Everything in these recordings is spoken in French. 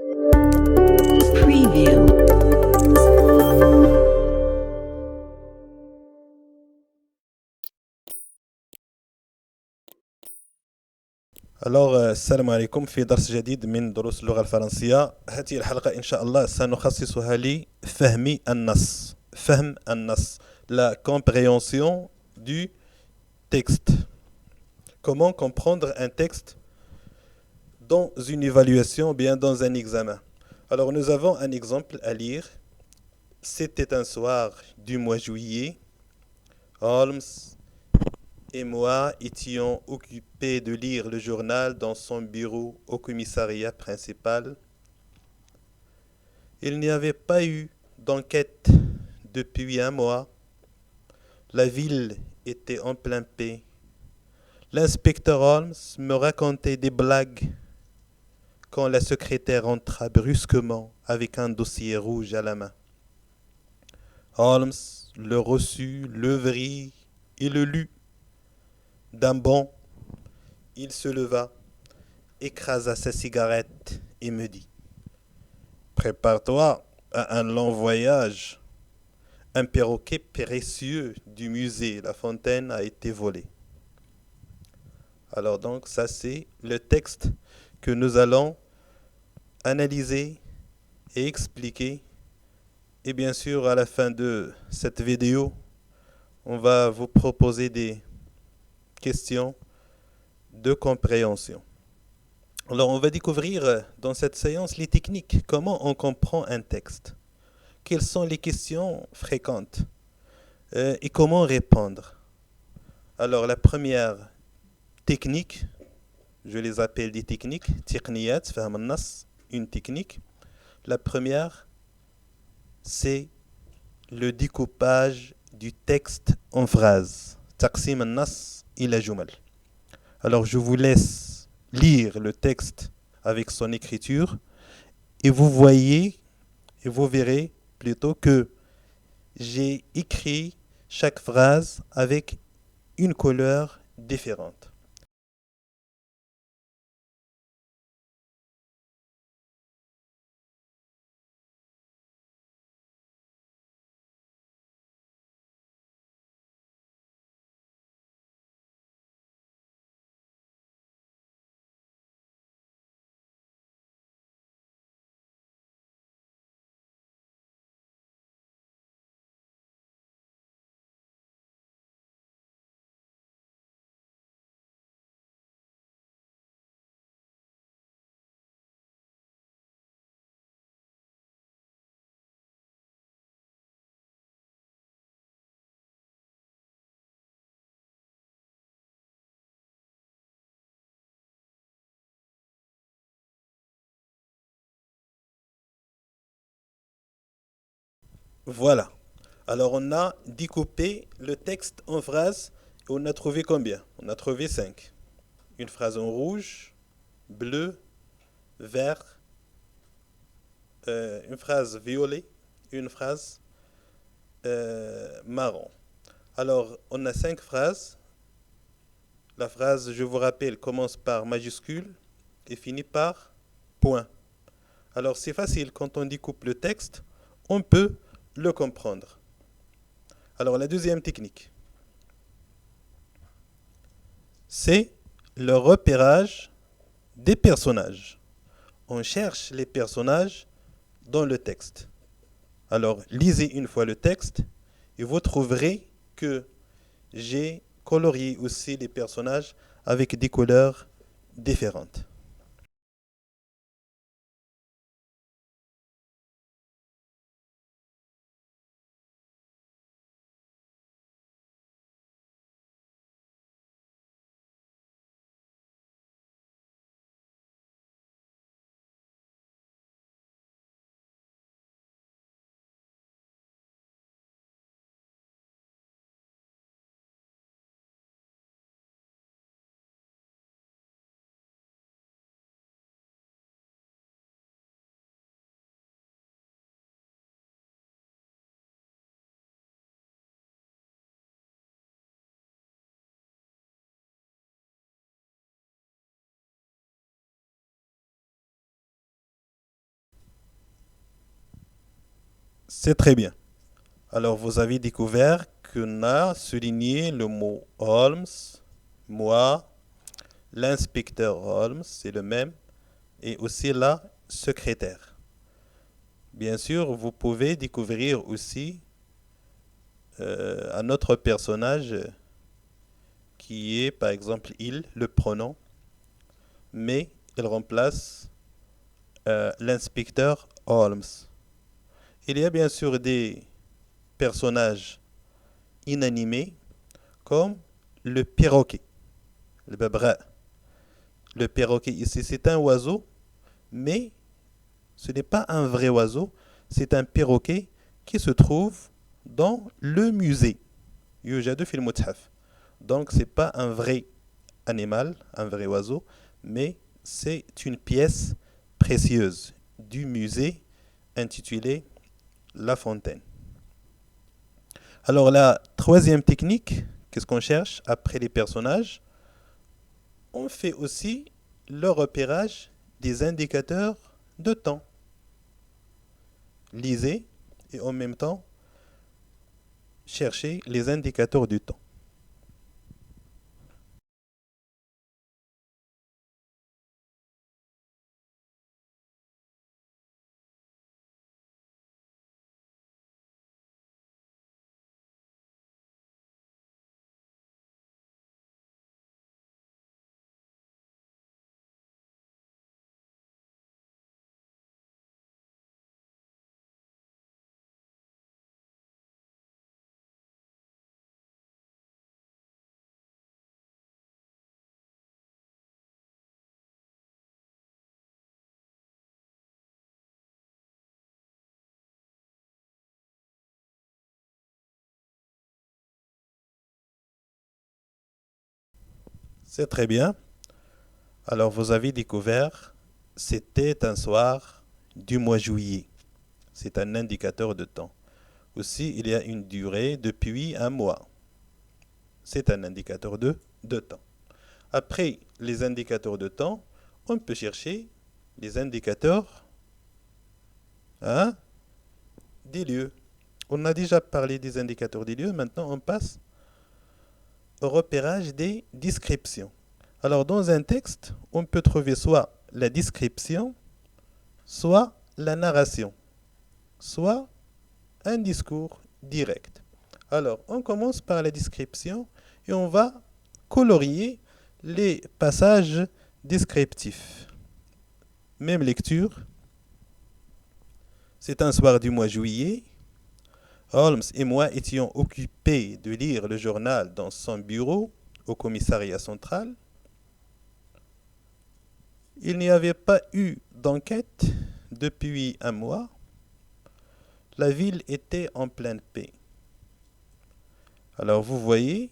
Preview. السلام عليكم في درس جديد من دروس اللغة الفرنسية. هذه الحلقة إن شاء الله سنخصصها لفهم النص. فهم النص la compréhension du texte. Comment comprendre un texte dans une évaluation ou bien dans un examen. Alors nous avons un exemple à lire. C'était un soir du mois juillet. Holmes et moi étions occupés de lire le journal dans son bureau au commissariat principal. Il n'y avait pas eu d'enquête depuis un mois. La ville était en pleine paix. L'inspecteur Holmes me racontait des blagues quand la secrétaire entra brusquement avec un dossier rouge à la main. Holmes le reçut, l'ouvrit et le lut. D'un bond, il se leva, écrasa sa cigarette et me dit: Prépare-toi à un long voyage. Un perroquet précieux du musée La Fontaine a été volé. Alors donc ça c'est le texte que nous allons analyser et expliquer. Et bien sûr à la fin de cette vidéo, on va vous proposer des questions de compréhension. Alors on va découvrir dans cette séance les techniques, comment on comprend un texte. Quelles sont les questions fréquentes et comment répondre. Alors la première technique, je les appelle des techniques, تقنيات فهم النص, une technique. La première, c'est le découpage du texte en phrases. تقسيم النص إلى جمل. Alors je vous laisse lire le texte avec son écriture et vous voyez et vous verrez plutôt que j'ai écrit chaque phrase avec une couleur différente. Voilà. Alors on a découpé le texte en phrases et on a trouvé combien? On a trouvé 5. Une phrase en rouge, bleu, vert, une phrase violet, une phrase marron. Alors on a 5 phrases. La phrase, je vous rappelle, commence par majuscule et finit par point. Alors c'est facile, quand on découpe le texte, on peut le comprendre. Alors la deuxième technique, c'est le repérage des personnages. On cherche les personnages dans le texte. Alors lisez une fois le texte et vous trouverez que j'ai colorié aussi les personnages avec des couleurs différentes. C'est très bien. Alors, vous avez découvert qu'on a souligné le mot Holmes, moi, l'inspecteur Holmes, c'est le même, et aussi la secrétaire. Bien sûr, vous pouvez découvrir aussi un autre personnage qui est par exemple il, le pronom, mais il remplace l'inspecteur Holmes. Il y a bien sûr des personnages inanimés comme le perroquet, le babra. Le perroquet ici, c'est un oiseau, mais ce n'est pas un vrai oiseau, c'est un perroquet qui se trouve dans le musée. يوجد في المتحف. Donc c'est pas un vrai animal, un vrai oiseau, mais c'est une pièce précieuse du musée intitulé La Fontaine. Alors la troisième technique, qu'est-ce qu'on cherche après les personnages? On fait aussi le repérage des indicateurs de temps. Lisez et en même temps cherchez les indicateurs du temps. C'est très bien. Alors vous avez découvert, c'était un soir du mois juillet. C'est un indicateur de temps. Aussi, il y a une durée depuis un mois. C'est un indicateur de temps. Après les indicateurs de temps, on peut chercher les indicateurs, hein, des lieux. On a déjà parlé des indicateurs des lieux, maintenant on passe au repérage des descriptions. Alors dans un texte, on peut trouver soit la description, soit la narration, soit un discours direct. Alors on commence par la description et on va colorier les passages descriptifs. Même lecture. C'est un soir du mois juillet. Holmes et moi étions occupés de lire le journal dans son bureau au commissariat central. Il n'y avait pas eu d'enquête depuis un mois. La ville était en pleine paix. Alors vous voyez,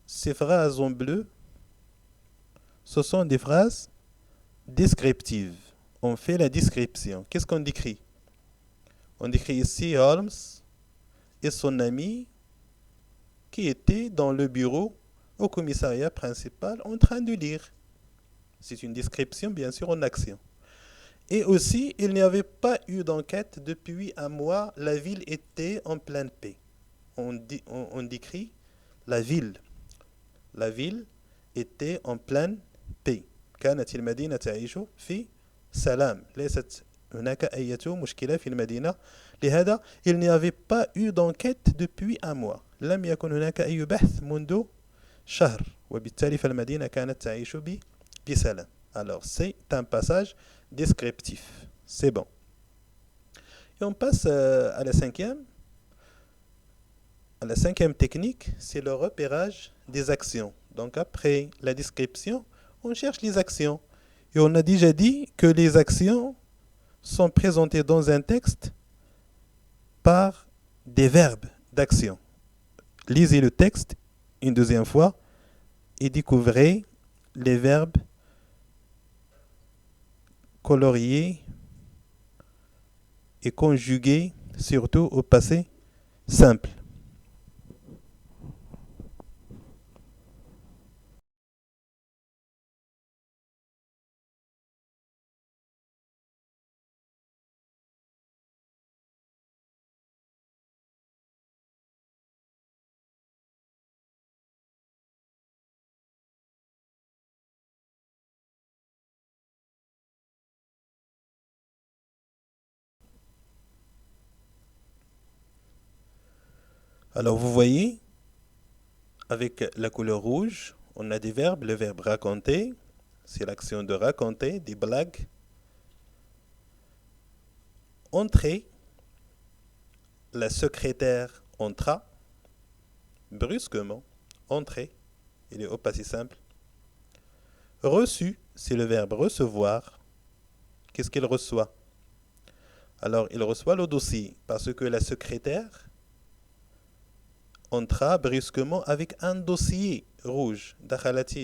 ces phrases en bleu, ce sont des phrases descriptives. On fait la description. Qu'est-ce qu'on décrit? On décrit ici Holmes et son ami qui étaient dans le bureau au commissariat principal en train de lire. C'est une description, bien sûr, en action. Et aussi, il n'y avait pas eu d'enquête depuis un mois. La ville était en pleine paix. On décrit la ville. La ville était en pleine paix. كانت المدينة تعيش في سلام. ليست هناك أي مشكلة في المدينة. لهذا il n'y avait pas eu d'enquête depuis un mois. لم يكن هناك أي بحث منذ شهر. وبالتالي فالمدينة كانت تعيش بسلام. Alors c'est un passage descriptif. C'est bon. Et on passe à la cinquième. La cinquième technique, c'est le repérage des actions. Donc après la description, on cherche les actions. Et on a déjà dit que les actions sont présentées dans un texte par des verbes d'action. Lisez le texte une deuxième fois et découvrez les verbes coloriés et conjugués, surtout au passé simple. Alors vous voyez, avec la couleur rouge, on a des verbes. Le verbe raconter, c'est l'action de raconter, des blagues. Entrer, la secrétaire entra, brusquement, entrer, il est au passé simple. Reçu, c'est le verbe recevoir. Qu'est-ce qu'il reçoit? Alors, il reçoit le dossier parce que la secrétaire entra brusquement avec un dossier rouge. دخلت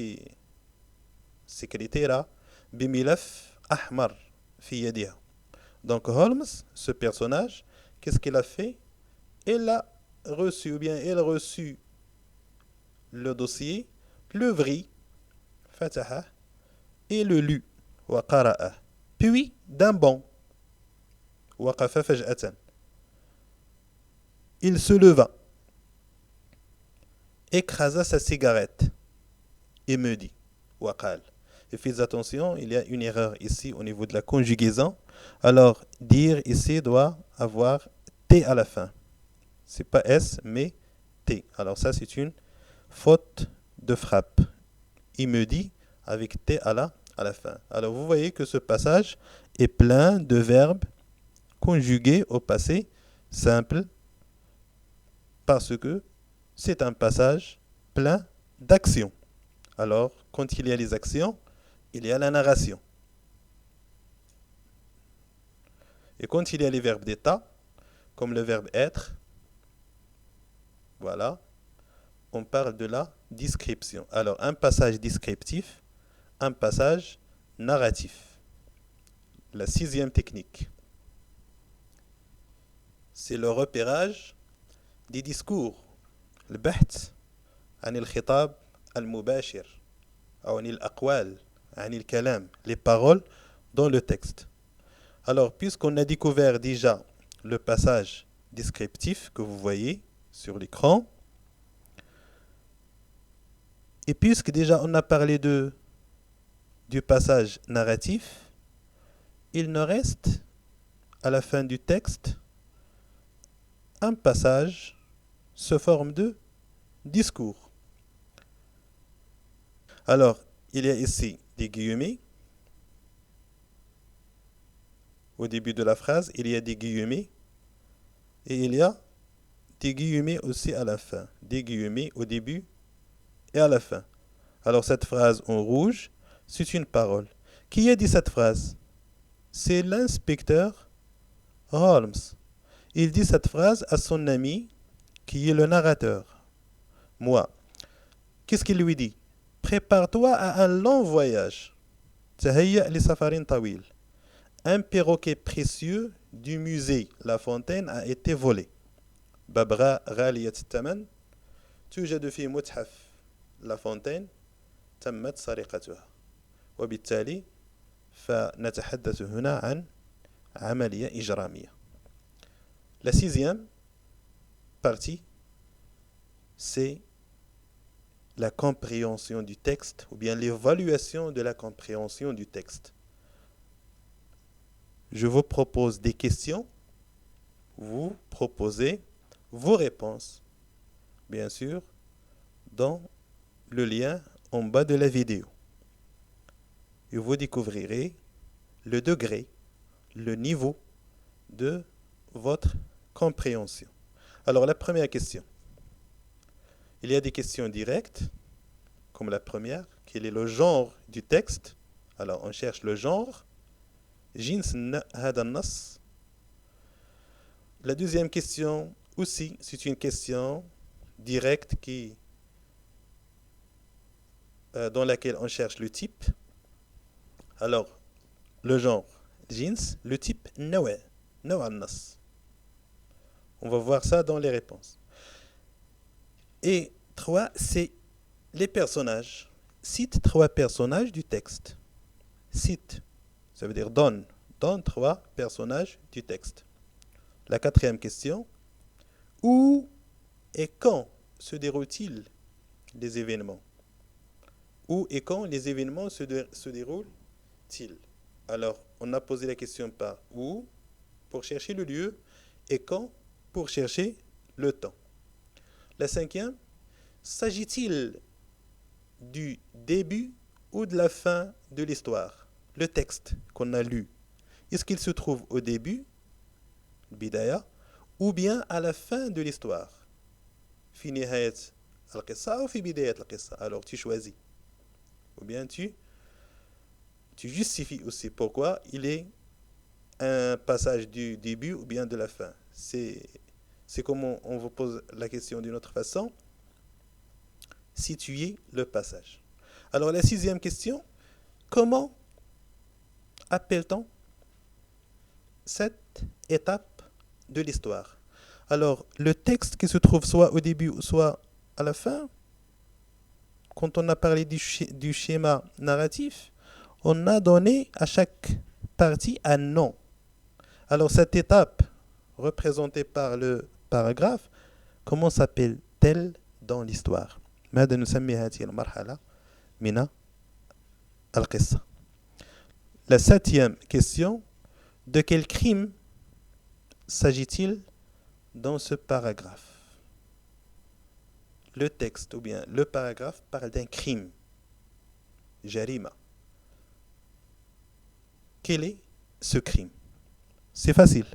سكرتيرة بملف أحمر في يدها. Donc Holmes, ce personnage, qu'est-ce qu'il a fait? Il a reçu, ou bien il a reçu le dossier, l'ouvrit, فتحه, et le lut, وقرأه. Puis, d'un bond, وقف فجأة. Il se leva, écrasa sa cigarette et me dit, وقال. Et faites attention, il y a une erreur ici au niveau de la conjugaison. Alors, dire ici doit avoir T à la fin. C'est pas S, mais T. Alors ça, c'est une faute de frappe. Il me dit avec T à la fin. Alors, vous voyez que ce passage est plein de verbes conjugués au passé simple parce que c'est un passage plein d'actions. Alors, quand il y a les actions, il y a la narration. Et quand il y a les verbes d'état, comme le verbe être, voilà, on parle de la description. Alors, un passage descriptif, un passage narratif. La 6e technique, c'est le repérage des discours. البحث عن الخطاب المباشر أو عن الأقوال عن الكلام, les paroles dans le texte. Alors, puisqu'on a découvert déjà le passage descriptif que vous voyez sur l'écran, et puisque déjà on a parlé du passage narratif, il nous reste à la fin du texte un passage sous forme de discours. Alors, il y a ici des guillemets. Au début de la phrase, il y a des guillemets et il y a des guillemets aussi à la fin. Des guillemets au début et à la fin. Alors cette phrase en rouge, c'est une parole. Qui a dit cette phrase? C'est l'inspecteur Holmes. Il dit cette phrase à son ami qui est le narrateur. Moi. Qu'est-ce qu'il lui dit? Prépare-toi à un long voyage. تهيأ لسفر طويل. Un perroquet précieux du musée La Fontaine a été volé. ببغاء غالية الثمن توجد في متحف لا فونتين تمت سرقتها. وبالتالي فنتحدث هنا عن عملية إجرامية. La 6e partie, c'est la compréhension du texte ou bien l'évaluation de la compréhension du texte. Je vous propose des questions, vous proposez vos réponses, bien sûr, dans le lien en bas de la vidéo. Et vous découvrirez le degré, le niveau de votre compréhension. Alors, la première question. Il y a des questions directes, comme la première. Quel est le genre du texte? Alors, on cherche le genre. جنس هذا النص. La deuxième question aussi, c'est une question directe dans laquelle on cherche le type. Alors, le genre, جنس, le type, نوع النص. On va voir ça dans les réponses. Et 3, c'est les personnages. Cite 3 personnages du texte. Cite, ça veut dire donne 3 personnages du texte. La 4e question, où et quand se déroulent-ils les événements? Où et quand les événements se déroulent-ils? Alors, on a posé la question par où pour chercher le lieu et quand pour chercher le temps. La cinquième, s'agit-il du début ou de la fin de l'histoire? Le texte qu'on a lu, est-ce qu'il se trouve au début, bidaya, ou bien à la fin de l'histoire? في نهاية القصة أو في بداية القصة. Alors tu choisis. Ou bien tu justifies aussi pourquoi il est un passage du début ou bien de la fin. C'est comme on vous pose la question d'une autre façon. Situer le passage. Alors la sixième question, comment appelle-t-on cette étape de l'histoire? Alors le texte qui se trouve soit au début ou soit à la fin, quand on a parlé du schéma narratif, on a donné à chaque partie un nom. Alors cette étape représentée par le paragraphe, comment s'appelle-t-elle dans l'histoire? ماذا نسمي هذه المرحلة من القصة? La septième question, de quel crime s'agit-il dans ce paragraphe? Le texte ou bien le paragraphe parle d'un crime. Jarima. Quel est ce crime? C'est facile.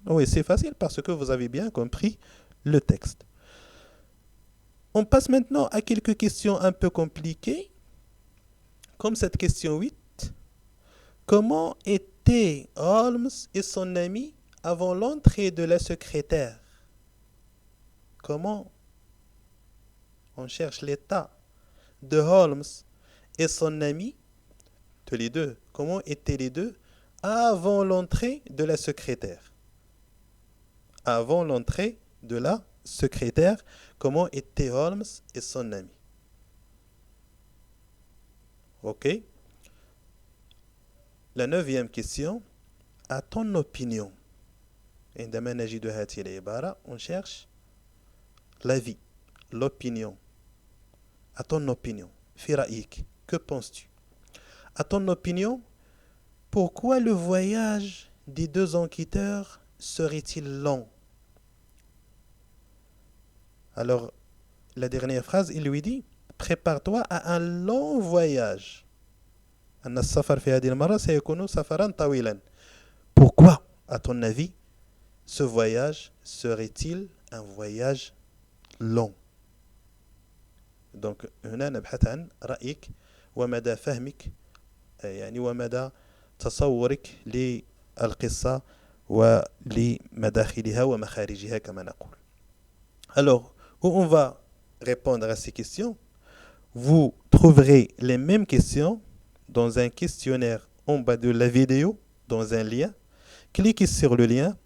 Oui, c'est facile parce que vous avez bien compris le texte. On passe maintenant à quelques questions un peu compliquées, comme cette question 8. Comment étaient Holmes et son ami avant l'entrée de la secrétaire? Comment on cherche l'état de Holmes et son ami, de les deux. Comment étaient les deux avant l'entrée de la secrétaire? Avant l'entrée de la secrétaire, comment étaient Holmes et son ami? Ok. La neuvième question, à ton opinion, عندما نجد هذه العبارة, on cherche l'avis, l'opinion. À ton opinion, في رأيك, que penses-tu? À ton opinion, pourquoi le voyage des deux enquêteurs serait-il long? Alors, la dernière phrase, il lui dit, prépare-toi à un long voyage. أن السفر في هذه المرة سيكون سفرا طويلا. Pourquoi, à ton avis, ce voyage serait-il un voyage long? Donc, هنا نبحث عن رأيك ومدى فهمك يعني ومدى تصورك للقصة ولمداخلها ومخارجها كما نقول. Alors, où on va répondre à ces questions, vous trouverez les mêmes questions dans un questionnaire en bas de la vidéo, dans un lien. Cliquez sur le lien,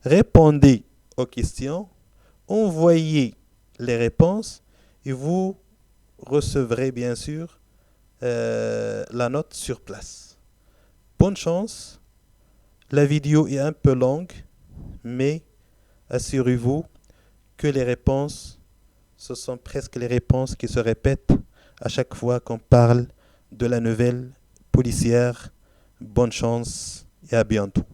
répondez aux questions, envoyez les réponses et vous recevrez bien sûr la note sur place. Bonne chance. La vidéo est un peu longue, mais assurez-vous que les réponses, ce sont presque les réponses qui se répètent à chaque fois qu'on parle de la nouvelle policière. Bonne chance et à bientôt.